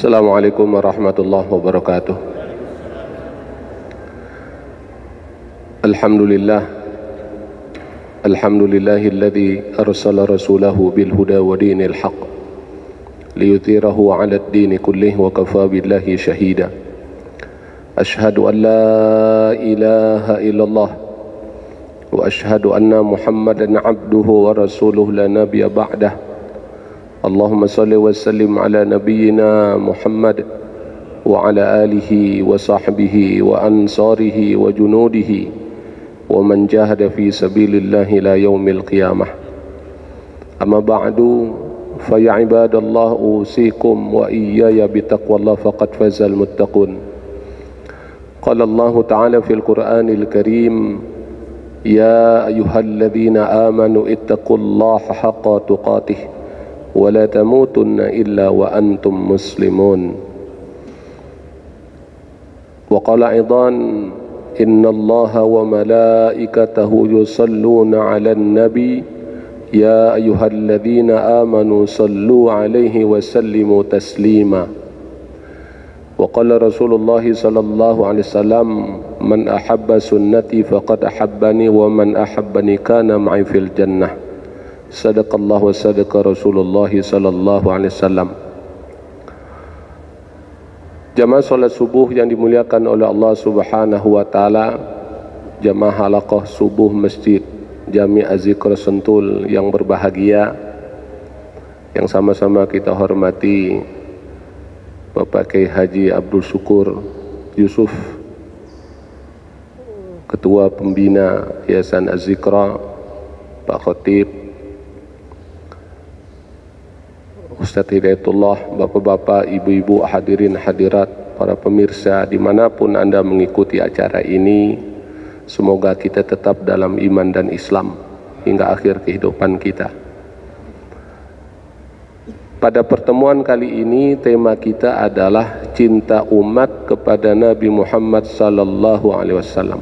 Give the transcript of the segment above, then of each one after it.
Assalamualaikum warahmatullahi wabarakatuh. Alhamdulillahilladzi arsala rasulahu bil huda wa dinil haqq liyuthirahu 'ala ad-dini kullihi wa kafaa billahi shahida. Ashhadu an la ilaha illallah wa ashhadu anna Muhammadan 'abduhu wa rasuluhu la nabiyya ba'dah. Allahumma salli wa sallim ala nabiyyina Muhammad wa ala alihi wa sahbihi wa ansarihi wa junudihi wa man jahada fi sabilillahi ila yaumil qiyamah. Amma ba'du, fa ya ibadallah usikum wa iyaya bitaqwallah faqad fazal muttaqun. Qala Allah ta'ala fil Qur'anil Karim, ya ayyuhalladzina amanu ittaqullaha haqqa tuqatih wa la tamutunna illa wa antum muslimun. Wa qala aidan, inna Allaha wa malaikatahu yusalluna 'alan nabi ya ayyuhalladzina amanu sallu 'alaihi wa sallimu taslima. Wa qala Rasulullah sallallahu alaihi wasallam, man ahabba sunnati faqad ahabbani wa man ahabbani kana ma'i fil jannah. Sadaqallah wa sadaqa Rasulullah sallallahu alaihi wasallam. Jamaah salat subuh yang dimuliakan oleh Allah Subhanahu wa taala, jamaah halaqah subuh Masjid Jami' Az-Zikr Sentul yang berbahagia, yang sama-sama kita hormati Bapak Kiai Haji Abdul Syukur Yusuf, Ketua Pembina Yayasan Az-Zikra, Pak Khotib, Ustadz Hidayatullah, bapak-bapak, ibu-ibu, hadirin hadirat, para pemirsa dimanapun Anda mengikuti acara ini, semoga kita tetap dalam iman dan Islam hingga akhir kehidupan kita. Pada pertemuan kali ini tema kita adalah cinta umat kepada Nabi Muhammad sallallahu alaihi wasallam.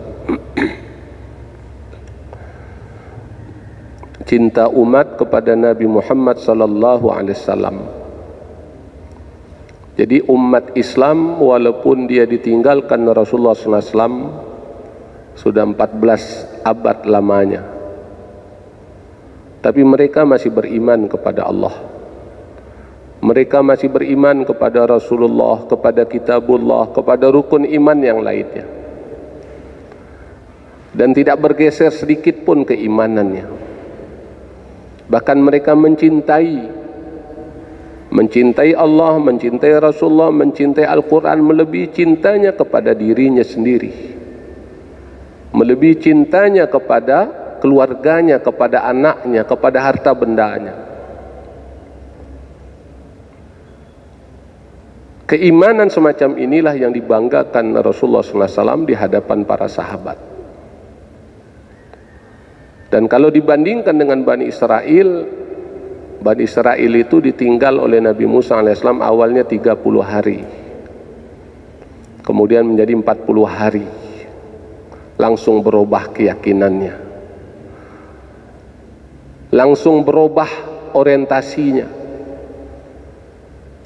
Cinta umat kepada Nabi Muhammad sallallahu alaihi wasallam. Jadi umat Islam walaupun dia ditinggalkan Rasulullah sallallahu alaihi wasallam sudah 14 abad lamanya, tapi mereka masih beriman kepada Allah. Mereka masih beriman kepada Rasulullah, kepada kitabullah, kepada rukun iman yang lainnya, dan tidak bergeser sedikit pun keimanannya. Bahkan mereka mencintai Allah, mencintai Rasulullah, mencintai Al-Quran, melebihi cintanya kepada dirinya sendiri, melebihi cintanya kepada keluarganya, kepada anaknya, kepada harta bendanya. Keimanan semacam inilah yang dibanggakan Rasulullah SAW di hadapan para sahabat. Dan kalau dibandingkan dengan Bani Israel itu ditinggal oleh Nabi Musa AS awalnya 30 hari, kemudian menjadi 40 hari, langsung berubah keyakinannya, langsung berubah orientasinya.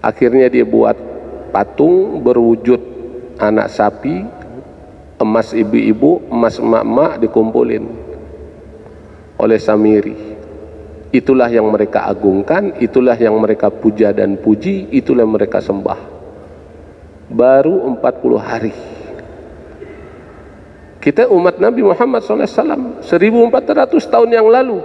Akhirnya dia buat patung berwujud anak sapi, emas ibu-ibu, emas emak-emak dikumpulin oleh Samiri. Itulah yang mereka agungkan, itulah yang mereka puja dan puji, itulah yang mereka sembah. Baru 40 hari. Kita umat Nabi Muhammad SAW 1400 tahun yang lalu.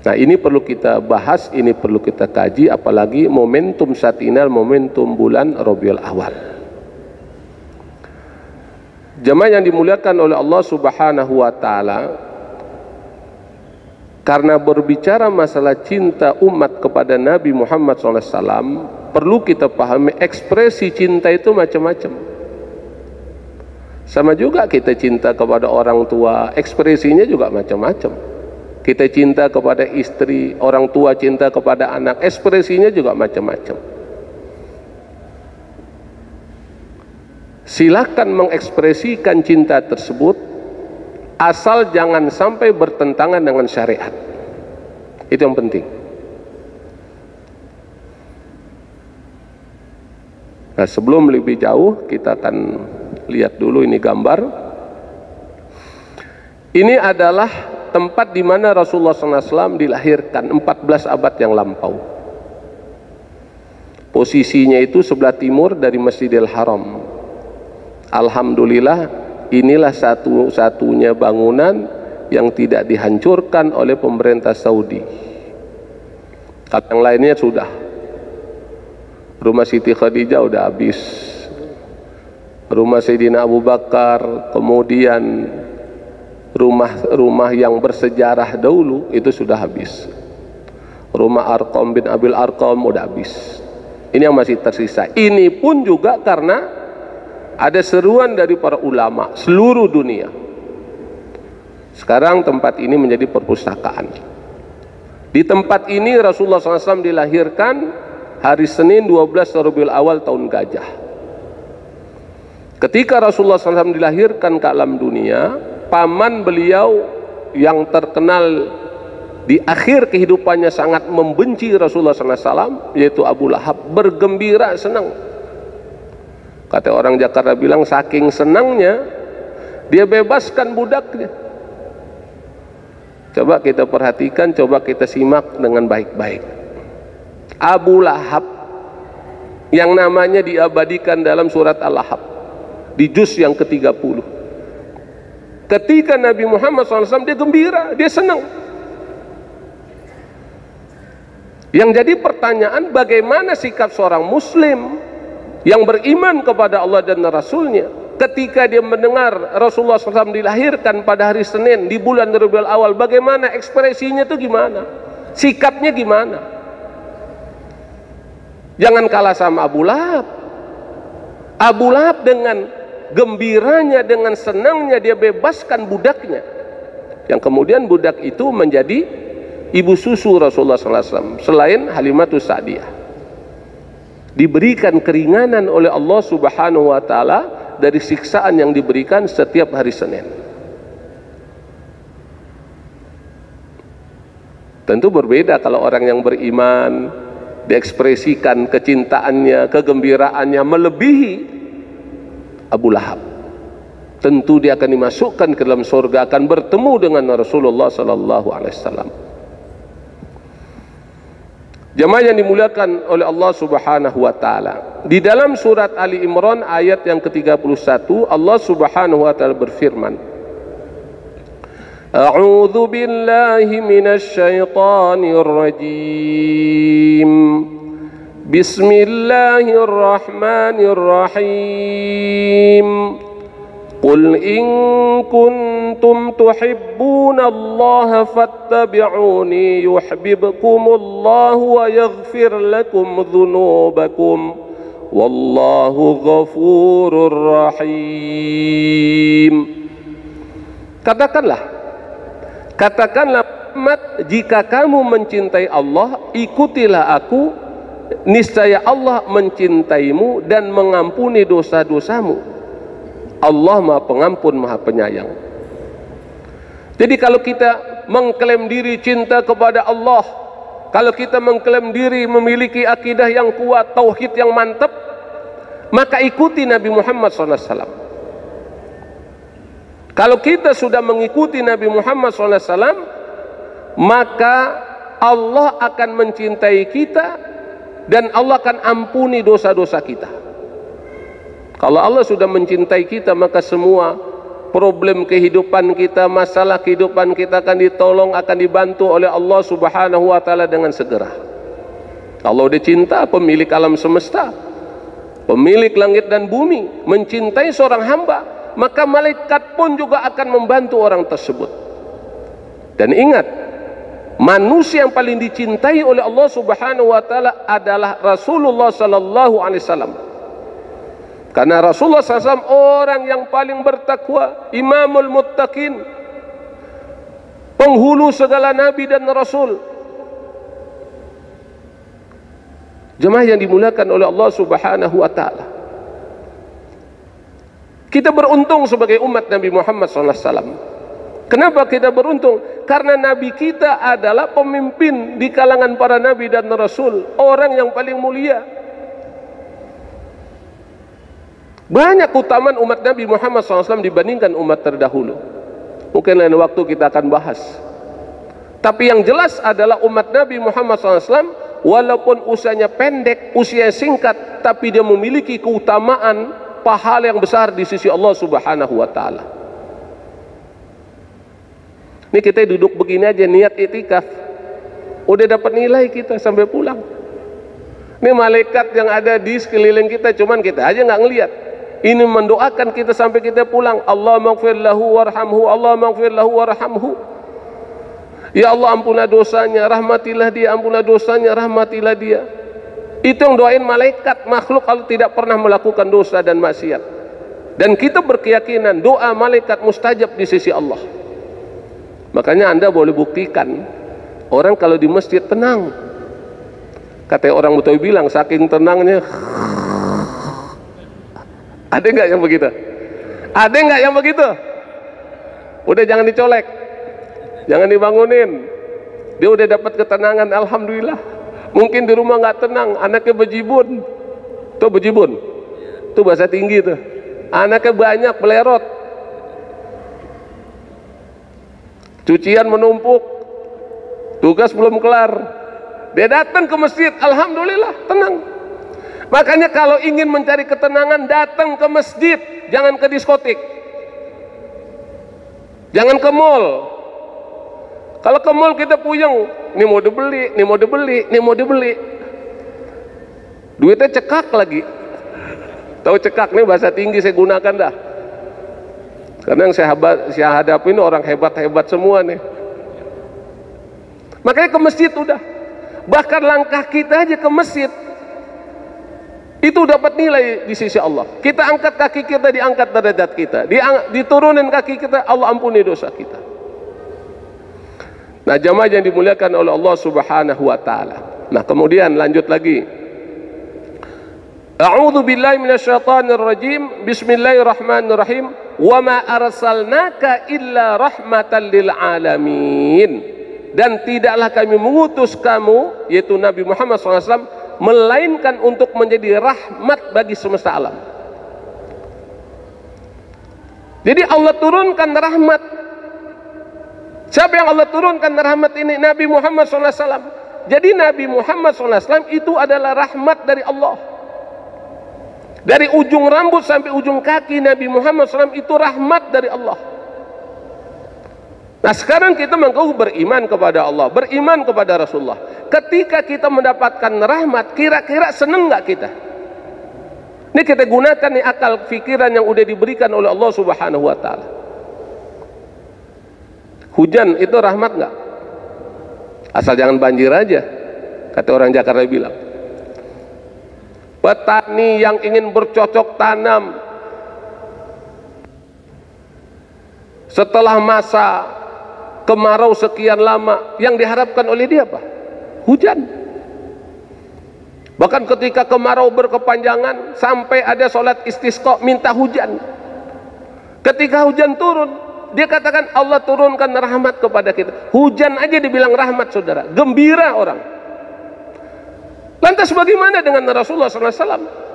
Nah, ini perlu kita bahas, ini perlu kita kaji, apalagi momentum saat ini, momentum bulan Rabiul Awal. Jemaah yang dimuliakan oleh Allah Subhanahu wa taala, karena berbicara masalah cinta umat kepada Nabi Muhammad SAW, perlu kita pahami ekspresi cinta itu macam-macam. Sama juga kita cinta kepada orang tua, ekspresinya juga macam-macam. Kita cinta kepada istri, orang tua cinta kepada anak, ekspresinya juga macam-macam. Silakan mengekspresikan cinta tersebut, asal jangan sampai bertentangan dengan syariat. Itu yang penting. Nah, sebelum lebih jauh kita akan lihat dulu ini gambar. Ini adalah tempat di mana Rasulullah SAW dilahirkan 14 abad yang lampau. Posisinya itu sebelah timur dari Masjidil Haram. Alhamdulillah, inilah satu-satunya bangunan yang tidak dihancurkan oleh pemerintah Saudi. Kalau yang lainnya sudah. Rumah Siti Khadijah udah habis, rumah Sayyidina Abu Bakar, kemudian rumah-rumah yang bersejarah dahulu itu sudah habis. Rumah Arqam bin Abil Arqam udah habis. Ini yang masih tersisa. Ini pun juga karena ada seruan dari para ulama seluruh dunia. Sekarang tempat ini menjadi perpustakaan. Di tempat ini Rasulullah SAW dilahirkan hari Senin 12 Rabiul Awal tahun Gajah. Ketika Rasulullah SAW dilahirkan ke alam dunia, paman beliau yang terkenal di akhir kehidupannya sangat membenci Rasulullah SAW, yaitu Abu Lahab, bergembira senang. Kata orang Jakarta bilang, saking senangnya dia bebaskan budaknya. Coba kita perhatikan, coba kita simak dengan baik-baik. Abu Lahab yang namanya diabadikan dalam surat Al-Lahab di juz yang ke-30. Ketika Nabi Muhammad SAW dia gembira, dia senang. Yang jadi pertanyaan, bagaimana sikap seorang muslim yang beriman kepada Allah dan Rasulnya ketika dia mendengar Rasulullah SAW dilahirkan pada hari Senin di bulan Rabiul Awal? Bagaimana ekspresinya itu, gimana sikapnya, gimana? Jangan kalah sama Abu Lahab. Abu Lahab dengan gembiranya, dengan senangnya dia bebaskan budaknya, yang kemudian budak itu menjadi ibu susu Rasulullah SAW selain Halimatus Sa'diyah. Diberikan keringanan oleh Allah Subhanahu wa Ta'ala dari siksaan yang diberikan setiap hari Senin. Tentu berbeda kalau orang yang beriman diekspresikan kecintaannya, kegembiraannya melebihi Abu Lahab. Tentu dia akan dimasukkan ke dalam surga, akan bertemu dengan Rasulullah Sallallahu Alaihi Wasallam. Jamaah yang dimuliakan oleh Allah Subhanahu Wa Taala, di dalam surat Ali Imran ayat yang ke-31 Allah Subhanahu Wa Taala berfirman, A'udzu billahi minasy syaithanir rajim. Bismillahirrahmanirrahim. Qul in kuntum tuhibbunallaha fattabi'uni yuhibbukumullahu wa yaghfir lakum dzunubakum. Wallahu ghafurur rahim. Katakanlah Muhammad, jika kamu mencintai Allah, ikutilah aku, niscaya Allah mencintaimu dan mengampuni dosa-dosamu. Allah Maha Pengampun, Maha Penyayang. Jadi kalau kita mengklaim diri cinta kepada Allah, kalau kita mengklaim diri memiliki akidah yang kuat, tauhid yang mantap, maka ikuti Nabi Muhammad SAW. Kalau kita sudah mengikuti Nabi Muhammad SAW, maka Allah akan mencintai kita dan Allah akan ampuni dosa-dosa kita. Kalau Allah sudah mencintai kita, maka semua problem kehidupan kita, masalah kehidupan kita akan ditolong, akan dibantu oleh Allah Subhanahu wa Ta'ala dengan segera. Allah udah cinta, pemilik alam semesta, pemilik langit dan bumi, mencintai seorang hamba, maka malaikat pun juga akan membantu orang tersebut. Dan ingat, manusia yang paling dicintai oleh Allah Subhanahu wa Ta'ala adalah Rasulullah Sallallahu Alaihi Wasallam. Karena Rasulullah SAW orang yang paling bertakwa, imamul muttaqin, penghulu segala nabi dan rasul. Jemaah yang dimuliakan oleh Allah Subhanahu wa Ta'ala, kita beruntung sebagai umat Nabi Muhammad SAW. Kenapa kita beruntung? Karena Nabi kita adalah pemimpin di kalangan para nabi dan rasul, orang yang paling mulia. Banyak keutamaan umat Nabi Muhammad SAW dibandingkan umat terdahulu. Mungkin lain waktu kita akan bahas. Tapi yang jelas adalah umat Nabi Muhammad SAW, walaupun usianya pendek, usia singkat, tapi dia memiliki keutamaan pahala yang besar di sisi Allah Subhanahu wa Ta'ala. Ini kita duduk begini aja niat itikaf, udah dapat nilai kita sampai pulang. Ini malaikat yang ada di sekeliling kita, cuman kita aja nggak ngelihat. Ini mendoakan kita sampai kita pulang. Allah maghfir lahu warhamhu, Allah maghfir lahu warhamhu. Ya Allah, ampunilah dosanya, rahmatilah dia, ampunilah dosanya, rahmatilah dia. Itu yang doain malaikat. Makhluk kalau tidak pernah melakukan dosa dan maksiat. Dan kita berkeyakinan doa malaikat mustajab di sisi Allah. Makanya Anda boleh buktikan, orang kalau di masjid tenang. Kata orang Betawi bilang, saking tenangnya. Ada nggak yang begitu? Ada nggak yang begitu? Udah jangan dicolek, jangan dibangunin. Dia udah dapat ketenangan, alhamdulillah. Mungkin di rumah nggak tenang, anaknya bejibun. Tuh bejibun, tuh bahasa tinggi tuh. Anaknya banyak, belerot. Cucian menumpuk, tugas belum kelar. Dia datang ke masjid, alhamdulillah, tenang. Makanya kalau ingin mencari ketenangan, datang ke masjid, jangan ke diskotik, jangan ke mall. Kalau ke mall kita puyeng, ini mau dibeli, ini mau dibeli, ini mau dibeli. Duitnya cekak lagi. Tahu cekak nih bahasa tinggi saya gunakan dah. Karena yang saya hadapi ini orang hebat-hebat semua nih. Makanya ke masjid udah. Bahkan langkah kita aja ke masjid itu dapat nilai di sisi Allah. Kita angkat kaki kita, diangkat derajat kita. Diturunin kaki kita, Allah ampuni dosa kita. Nah, jamaah yang dimuliakan oleh Allah Subhanahu wa Ta'ala. Nah, kemudian lanjut lagi. A'udzu billahi minasyaitonir rajim. Bismillahirrahmanirrahim. Wa ma arsalnaka illa rahmatan lil alamin. Dan tidaklah kami mengutus kamu, yaitu Nabi Muhammad SAW, melainkan untuk menjadi rahmat bagi semesta alam. Jadi Allah turunkan rahmat. Siapa yang Allah turunkan rahmat ini? Nabi Muhammad SAW. Jadi Nabi Muhammad SAW itu adalah rahmat dari Allah. Dari ujung rambut sampai ujung kaki Nabi Muhammad SAW itu rahmat dari Allah. Nah, sekarang kita mengaku beriman kepada Allah, beriman kepada Rasulullah. Ketika kita mendapatkan rahmat, kira-kira seneng nggak kita? Ini kita gunakan nih akal pikiran yang udah diberikan oleh Allah Subhanahu wa Ta'ala. Hujan itu rahmat nggak? Asal jangan banjir aja, kata orang Jakarta bilang. Petani yang ingin bercocok tanam setelah masa kemarau sekian lama, yang diharapkan oleh dia apa? Hujan. Bahkan ketika kemarau berkepanjangan, sampai ada sholat istisqa minta hujan. Ketika hujan turun, dia katakan Allah turunkan rahmat kepada kita. Hujan aja dibilang rahmat, saudara. Gembira orang. Lantas bagaimana dengan Rasulullah SAW?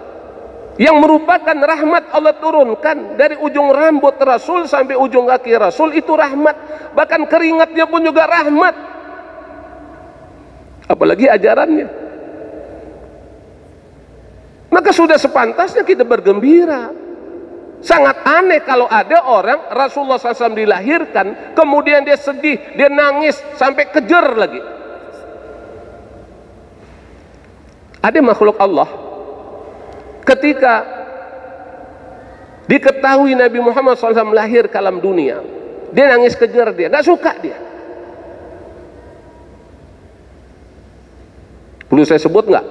Yang merupakan rahmat Allah turunkan dari ujung rambut Rasul sampai ujung kaki Rasul itu rahmat. Bahkan keringatnya pun juga rahmat. Apalagi ajarannya. Maka sudah sepantasnya kita bergembira. Sangat aneh kalau ada orang Rasulullah SAW dilahirkan, kemudian dia sedih, dia nangis sampai kejer lagi. Ada makhluk Allah ketika diketahui Nabi Muhammad SAW lahir ke alam dunia, dia nangis kejer, dia nggak suka dia. Perlu saya sebut nggak?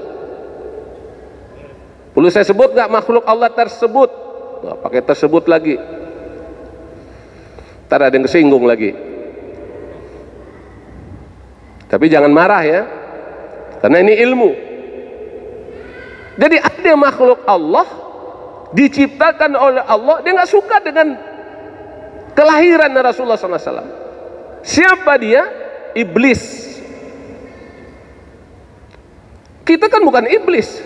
Perlu saya sebut nggak makhluk Allah tersebut? Nggak pakai tersebut lagi. Ntar ada yang kesinggung lagi. Tapi jangan marah ya, karena ini ilmu. Jadi ada makhluk Allah diciptakan oleh Allah, dia nggak suka dengan kelahiran Rasulullah SAW. Siapa dia? Iblis. Kita kan bukan iblis.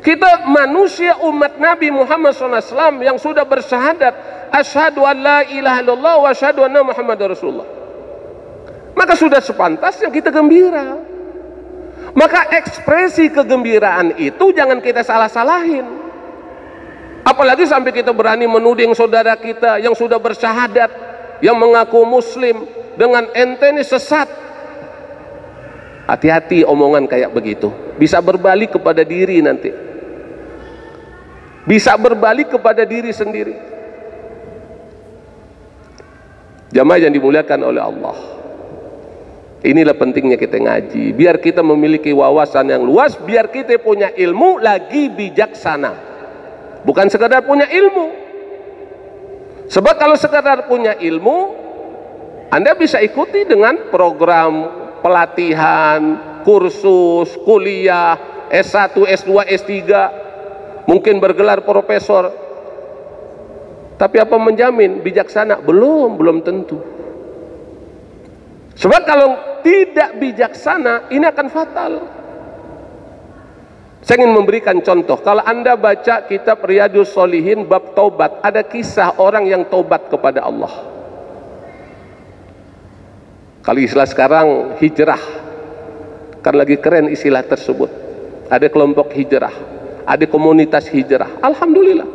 Kita manusia umat Nabi Muhammad SAW yang sudah bersyahadat asyhadu an la ilaha illallah wa asyhadu anna Muhammadar Rasulullah. Maka sudah sepantasnya kita gembira. Maka ekspresi kegembiraan itu jangan kita salah-salahin. Apalagi sampai kita berani menuding saudara kita yang sudah bersyahadat, yang mengaku muslim, dengan ente ini sesat. Hati-hati omongan kayak begitu, bisa berbalik kepada diri nanti, bisa berbalik kepada diri sendiri. Jamaah yang dimuliakan oleh Allah, inilah pentingnya kita ngaji, biar kita memiliki wawasan yang luas, biar kita punya ilmu lagi bijaksana, bukan sekadar punya ilmu. Sebab kalau sekadar punya ilmu, Anda bisa ikuti dengan program pelatihan, kursus, kuliah, S1, S2, S3, mungkin bergelar profesor. Tapi apa menjamin bijaksana? Belum tentu. Sebab kalau tidak bijaksana, ini akan fatal. Saya ingin memberikan contoh. Kalau Anda baca kitab Riyadhus Shalihin bab taubat, ada kisah orang yang taubat kepada Allah. Kalau istilah sekarang hijrah, kan lagi keren istilah tersebut. Ada kelompok hijrah, ada komunitas hijrah. Alhamdulillah.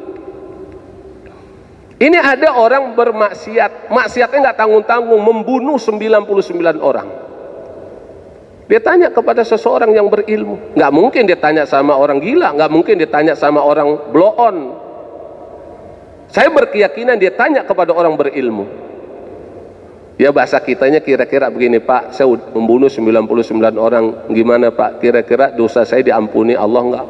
Ini ada orang bermaksiat, maksiatnya nggak tanggung-tanggung, membunuh 99 orang. Dia tanya kepada seseorang yang berilmu. Nggak mungkin dia tanya sama orang gila, nggak mungkin dia tanya sama orang blow on. Saya berkeyakinan dia tanya kepada orang berilmu. Ya bahasa kitanya kira-kira begini, Pak, saya membunuh 99 orang, gimana Pak? Kira-kira dosa saya diampuni Allah enggak?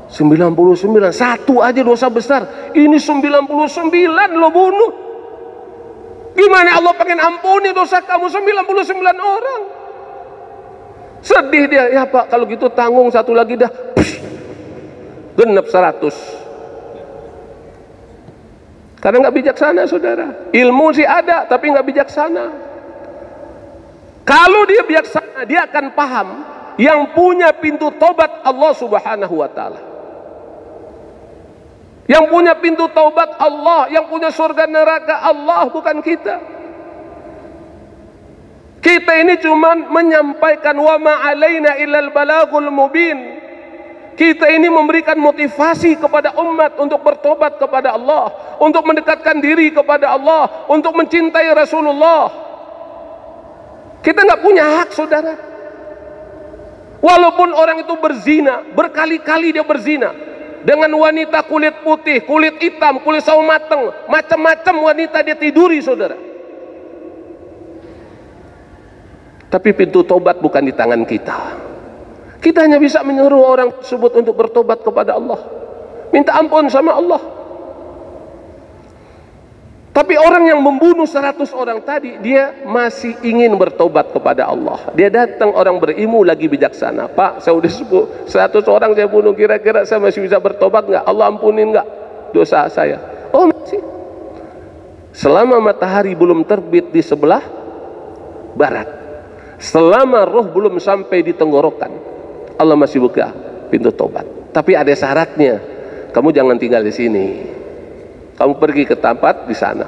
99, satu aja dosa besar. Ini 99 lo bunuh. Gimana Allah pengen ampuni dosa kamu 99 orang? Sedih dia, ya Pak, kalau gitu tanggung satu lagi dah. Genep 100. Karena nggak bijaksana, saudara. Ilmu sih ada, tapi nggak bijaksana. Kalau dia bijaksana, dia akan paham yang punya pintu tobat Allah Subhanahu wa Ta'ala. Yang punya pintu taubat Allah, yang punya surga neraka Allah, bukan kita. Kita ini cuma menyampaikan wa ma alaina illal balagul mubin. Kita ini memberikan motivasi kepada umat untuk bertobat kepada Allah, untuk mendekatkan diri kepada Allah, untuk mencintai Rasulullah. Kita nggak punya hak, saudara. Walaupun orang itu berzina, berkali-kali dia berzina dengan wanita kulit putih, kulit hitam, kulit sawo mateng, macam-macam wanita dia tiduri, saudara. Tapi pintu tobat bukan di tangan kita. Kita hanya bisa menyuruh orang tersebut untuk bertobat kepada Allah, minta ampun sama Allah. Tapi orang yang membunuh 100 orang tadi, dia masih ingin bertobat kepada Allah. Dia datang orang berilmu lagi bijaksana, Pak, saya udah 100 orang saya bunuh, kira-kira saya masih bisa bertobat nggak? Allah ampunin nggak dosa saya? Oh masih. Selama matahari belum terbit di sebelah barat, selama roh belum sampai di tenggorokan, Allah masih buka pintu tobat. Tapi ada syaratnya. Kamu jangan tinggal di sini. Kamu pergi ke tempat di sana,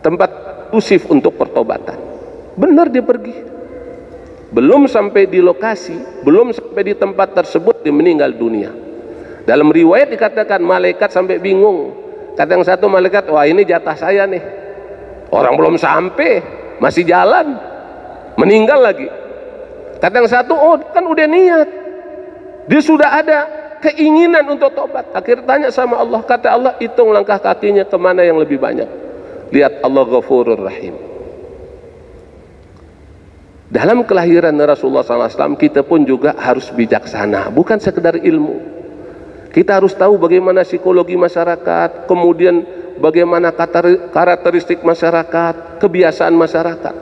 tempat khusus untuk pertobatan. Benar dia pergi. Belum sampai di lokasi, belum sampai di tempat tersebut, dia meninggal dunia. Dalam riwayat dikatakan malaikat sampai bingung. Kata yang satu malaikat, wah ini jatah saya nih. Orang belum sampai, masih jalan, meninggal lagi. Kata yang satu, oh kan udah niat, dia sudah ada keinginan untuk tobat. Akhirnya tanya sama Allah, kata Allah, hitung langkah kakinya kemana yang lebih banyak. Lihat, Allah Ghafurur Rahim. Dalam kelahiran Rasulullah SAW, kita pun juga harus bijaksana, bukan sekedar ilmu. Kita harus tahu bagaimana psikologi masyarakat, kemudian bagaimana karakteristik masyarakat, kebiasaan masyarakat.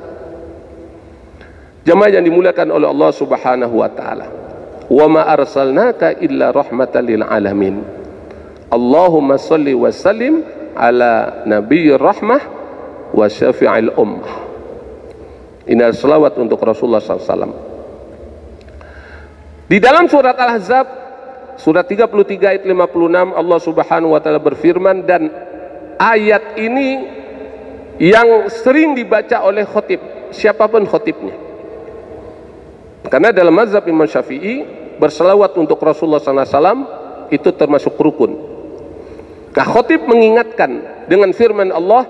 Jamaah yang dimuliakan oleh Allah Subhanahu wa Ta'ala. Wa ma arsalnaka illa rahmatan lil alamin. Allahumma salli wa sallim ala nabiyyir rahmah wa syafi'il ummah. Ini selawat untuk Rasulullah SAW. Di dalam surat Al-Ahzab Surat 33 ayat 56 Allah Subhanahu wa taala berfirman, dan ayat ini yang sering dibaca oleh khotib, siapapun khotibnya. Karena dalam mazhab Imam Syafi'i, berselawat untuk Rasulullah SAW itu termasuk rukun. Khotib mengingatkan dengan firman Allah,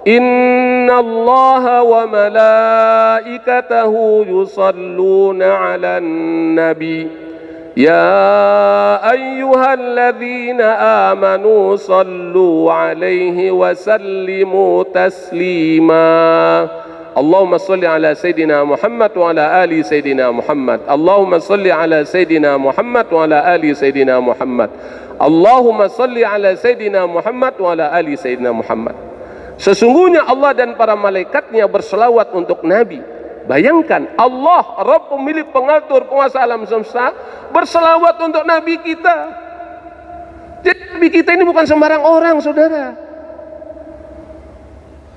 innallaha wa malaikatahu yusalluna 'alan nabi ya ayyuhalladzina amanu sallu 'alaihi wa sallimu taslima. Allahumma salli ala Sayyidina Muhammad wa ala ali Sayyidina Muhammad. Allahumma salli ala Sayyidina Muhammad wa ala ali Sayyidina Muhammad. Allahumma salli ala Sayyidina Muhammad wa ala ali Sayyidina Muhammad. Sesungguhnya Allah dan para malaikatnya berselawat untuk Nabi. Bayangkan, Allah, Rabb pemilik pengatur penguasa alam semesta, berselawat untuk Nabi kita. Jadi Nabi kita ini bukan sembarang orang, saudara.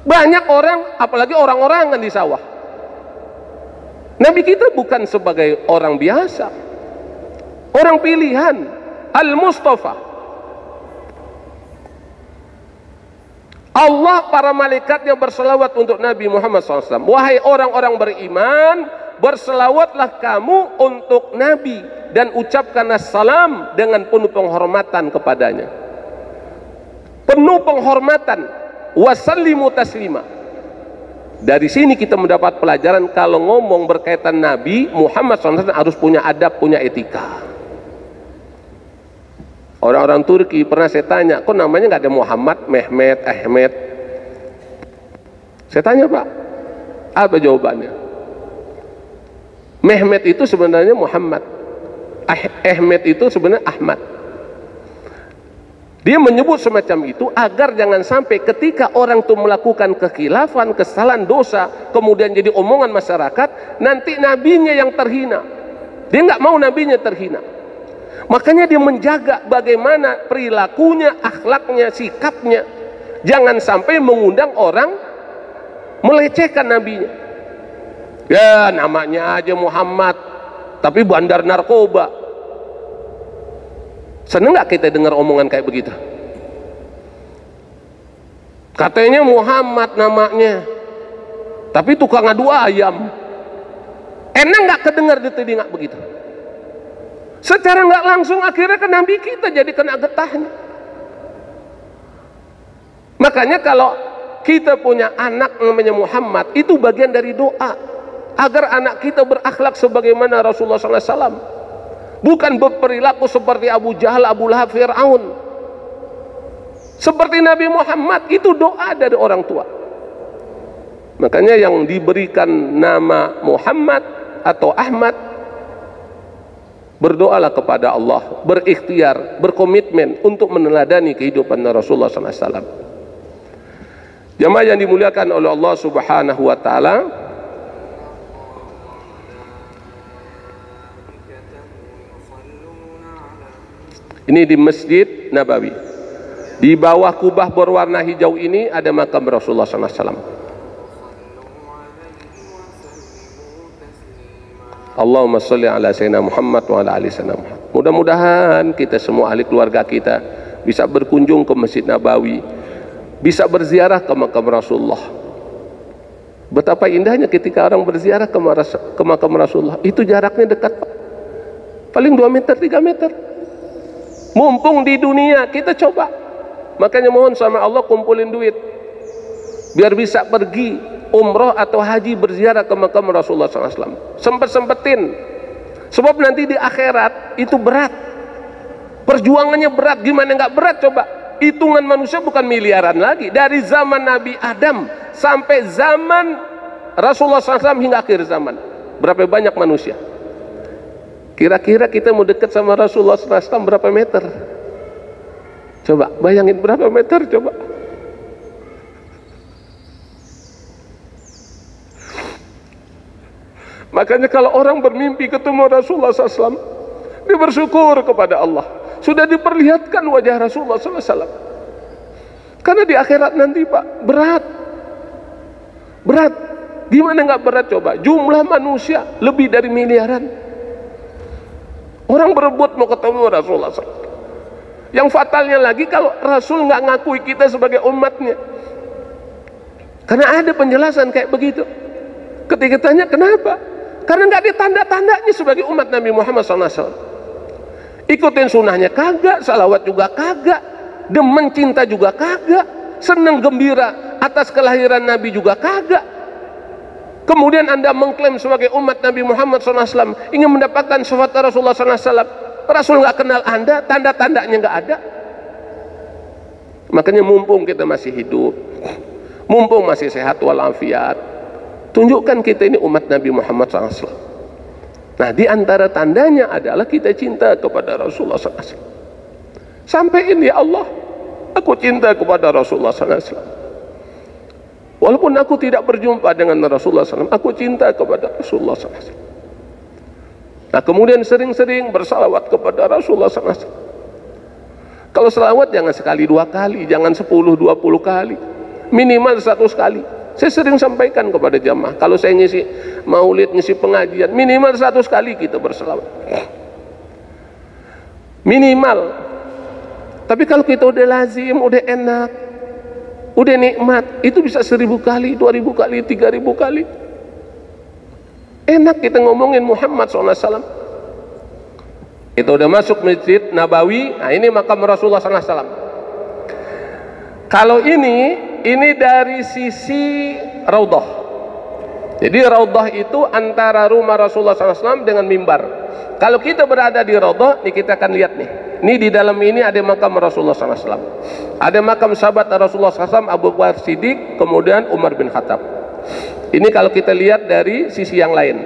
Banyak orang, apalagi orang-orangan di sawah. Nabi kita bukan sebagai orang biasa, orang pilihan, Al-Mustafa. Allah, para malaikatnya berselawat untuk Nabi Muhammad SAW. Wahai orang-orang beriman, berselawatlah kamu untuk Nabi dan ucapkanlah salam dengan penuh penghormatan kepadanya. Penuh penghormatan. Wasallimu taslima. Dari sini kita mendapat pelajaran kalau ngomong berkaitan Nabi Muhammad SAW harus punya adab, punya etika. Orang-orang Turki pernah saya tanya, kok namanya nggak ada Muhammad, Mehmet, Ahmed? Saya tanya, Pak, apa jawabannya? Mehmet itu sebenarnya Muhammad, Ahmed itu sebenarnya Ahmad. Dia menyebut semacam itu agar jangan sampai ketika orang itu melakukan kekhilafan, kesalahan, dosa, kemudian jadi omongan masyarakat, nanti nabinya yang terhina. Dia nggak mau nabinya terhina. Makanya dia menjaga bagaimana perilakunya, akhlaknya, sikapnya. Jangan sampai mengundang orang melecehkan nabinya. Ya, namanya aja Muhammad, tapi bandar narkoba. Seneng nggak kita dengar omongan kayak begitu? Katanya Muhammad namanya, tapi tukang adu ayam. Enak nggak kedengar di telinga begitu? Secara nggak langsung akhirnya ke Nabi kita jadi kena getahnya. Makanya kalau kita punya anak namanya Muhammad, itu bagian dari doa agar anak kita berakhlak sebagaimana Rasulullah SAW, bukan berperilaku seperti Abu Jahal, Abu Lahab, Fir'aun. Seperti Nabi Muhammad, itu doa dari orang tua. Makanya yang diberikan nama Muhammad atau Ahmad, berdoalah kepada Allah, berikhtiar, berkomitmen untuk meneladani kehidupan Rasulullah SAW. Jamaah yang dimuliakan oleh Allah Subhanahu wa taala, ini di Masjid Nabawi, di bawah kubah berwarna hijau ini ada makam Rasulullah SAW. Allahumma sholli ala Sayyidina Muhammad wa ala ali Sayyidina Muhammad. Mudah-mudahan kita semua ahli keluarga kita bisa berkunjung ke Masjid Nabawi, bisa berziarah ke makam Rasulullah. Betapa indahnya ketika orang berziarah ke makam Rasulullah. Itu jaraknya dekat, Pak. Paling 2 meter, 3 meter. Mumpung di dunia kita coba. Makanya mohon sama Allah kumpulin duit biar bisa pergi umroh atau haji berziarah ke makam Rasulullah SAW. Sempetin, sebab nanti di akhirat itu berat, perjuangannya berat. Gimana nggak berat coba? Hitungan manusia bukan miliaran lagi, dari zaman Nabi Adam sampai zaman Rasulullah SAW hingga akhir zaman. Berapa banyak manusia? Kira-kira kita mau dekat sama Rasulullah SAW berapa meter? Coba bayangin berapa meter coba. Makanya kalau orang bermimpi ketemu Rasulullah SAW, dia bersyukur kepada Allah. Sudah diperlihatkan wajah Rasulullah SAW. Karena di akhirat nanti, Pak, berat. Berat. Gimana nggak berat coba? Jumlah manusia lebih dari miliaran. Orang berebut mau ketemu Rasulullah SAW. Yang fatalnya lagi kalau Rasul nggak ngakui kita sebagai umatnya. Karena ada penjelasan kayak begitu. Ketika tanya kenapa? Karena nggak ada tanda-tandanya sebagai umat Nabi Muhammad SAW. Ikutin sunnahnya kagak, salawat juga kagak, demen cinta juga kagak, senang gembira atas kelahiran Nabi juga kagak. Kemudian Anda mengklaim sebagai umat Nabi Muhammad SAW ingin mendapatkan syafaat Rasulullah SAW. Rasul nggak kenal Anda, tanda-tandanya nggak ada. Makanya mumpung kita masih hidup, mumpung masih sehat walafiat, tunjukkan kita ini umat Nabi Muhammad SAW. Nah, di antara tandanya adalah kita cinta kepada Rasulullah SAW. Sampai ini, ya Allah, aku cinta kepada Rasulullah SAW. Walaupun aku tidak berjumpa dengan Rasulullah SAW, aku cinta kepada Rasulullah SAW. Nah, kemudian sering-sering bersalawat kepada Rasulullah SAW. Kalau salawat jangan sekali 2 kali, jangan 10-20 kali, minimal 100 kali. Saya sering sampaikan kepada jamaah, kalau saya ngisi maulid, ngisi pengajian, minimal 100 kali kita bersalawat. Minimal. Tapi kalau kita udah lazim, udah enak, udah nikmat, itu bisa 1000 kali, 2000 kali, 3000 kali. Enak kita ngomongin Muhammad SAW. Kita udah masuk Masjid Nabawi, nah ini makam Rasulullah SAW. Kalau ini dari sisi Raudhah. Jadi Raudhah itu antara rumah Rasulullah SAW dengan mimbar. Kalau kita berada di Raudhah, nih kita akan lihat nih. Ini di dalam ini ada makam Rasulullah SAW. Ada makam sahabat Rasulullah SAW, Abu Bakar Siddiq, kemudian Umar bin Khattab. Ini kalau kita lihat dari sisi yang lain.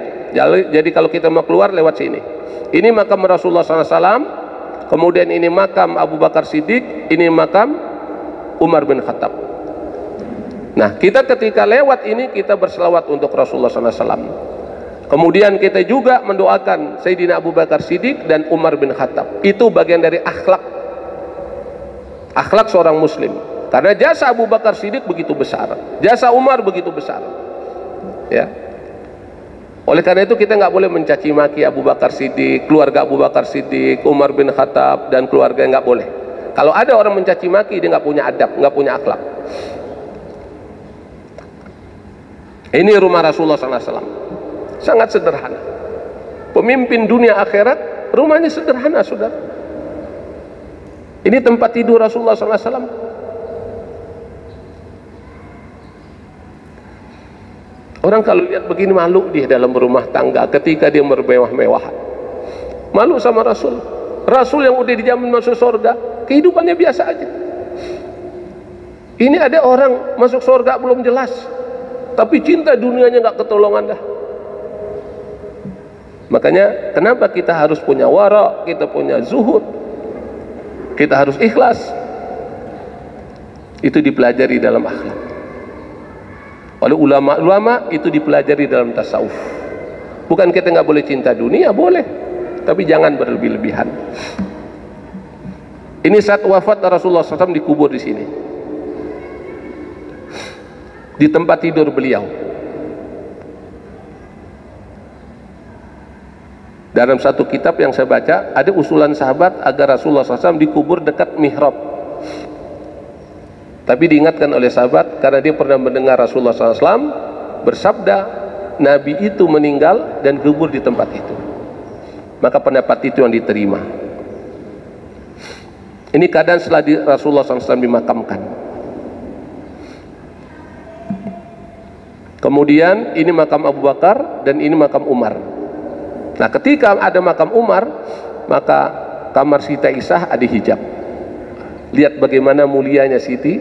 Jadi kalau kita mau keluar lewat sini. Ini makam Rasulullah SAW, kemudian ini makam Abu Bakar Siddiq, ini makam Umar bin Khattab. Nah, kita ketika lewat ini kita berselawat untuk Rasulullah SAW. Kemudian kita juga mendoakan Sayyidina Abu Bakar Siddiq dan Umar bin Khattab. Itu bagian dari akhlak seorang muslim. Karena jasa Abu Bakar Siddiq begitu besar, jasa Umar begitu besar, ya. Oleh karena itu kita nggak boleh mencaci maki Abu Bakar Siddiq, keluarga Abu Bakar Siddiq, Umar bin Khattab dan keluarga, nggak boleh. Kalau ada orang mencaci maki, dia nggak punya adab, nggak punya akhlak. Ini rumah Rasulullah SAW, sangat sederhana. Pemimpin dunia akhirat, rumahnya sederhana, saudara. Ini tempat tidur Rasulullah SAW. Orang kalau lihat begini malu dia dalam rumah tangga ketika dia bermewah-mewahan. Malu sama Rasul. Rasul yang udah dijamin masuk surga, kehidupannya biasa aja. Ini ada orang masuk surga belum jelas, tapi cinta dunianya nggak ketolongan dah. Makanya kenapa kita harus punya wara, kita punya zuhud, kita harus ikhlas. Itu dipelajari dalam akhlak. Oleh ulama-ulama itu dipelajari dalam tasawuf. Bukan kita nggak boleh cinta dunia, boleh, tapi jangan berlebih-lebihan. Ini saat wafat Rasulullah SAW dikubur di sini, di tempat tidur beliau. Dalam satu kitab yang saya baca, ada usulan sahabat agar Rasulullah SAW dikubur dekat mihrab. Tapi diingatkan oleh sahabat karena dia pernah mendengar Rasulullah SAW bersabda, Nabi itu meninggal dan kubur di tempat itu. Maka pendapat itu yang diterima. Ini keadaan setelah Rasulullah SAW dimakamkan. Kemudian ini makam Abu Bakar dan ini makam Umar. Nah, ketika ada makam Umar, maka kamar Siti Aisyah ada hijab. Lihat bagaimana mulianya Siti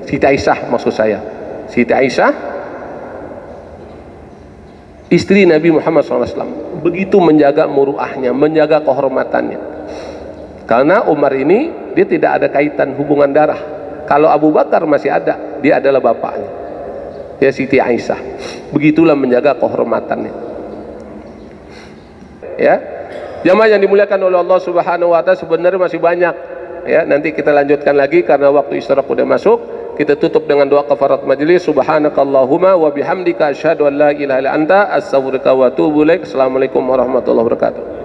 Aisyah, maksud saya Siti Aisyah, istri Nabi Muhammad SAW, begitu menjaga muruahnya, menjaga kehormatannya. Karena Umar ini dia tidak ada kaitan hubungan darah. Kalau Abu Bakar masih ada, dia adalah bapaknya, ya Siti Aisyah. Begitulah menjaga kehormatannya. Ya, jamaah yang dimuliakan oleh Allah Subhanahu wa Ta'ala, sebenarnya masih banyak. Ya, nanti kita lanjutkan lagi karena waktu istirahat sudah masuk. Kita tutup dengan doa kafarat majelis. Subhanakallahumma wa bihamdika asyhadu an la ilaha illa anta astaghfiruka wa atubu ilaik. Assalamualaikum warahmatullahi wabarakatuh.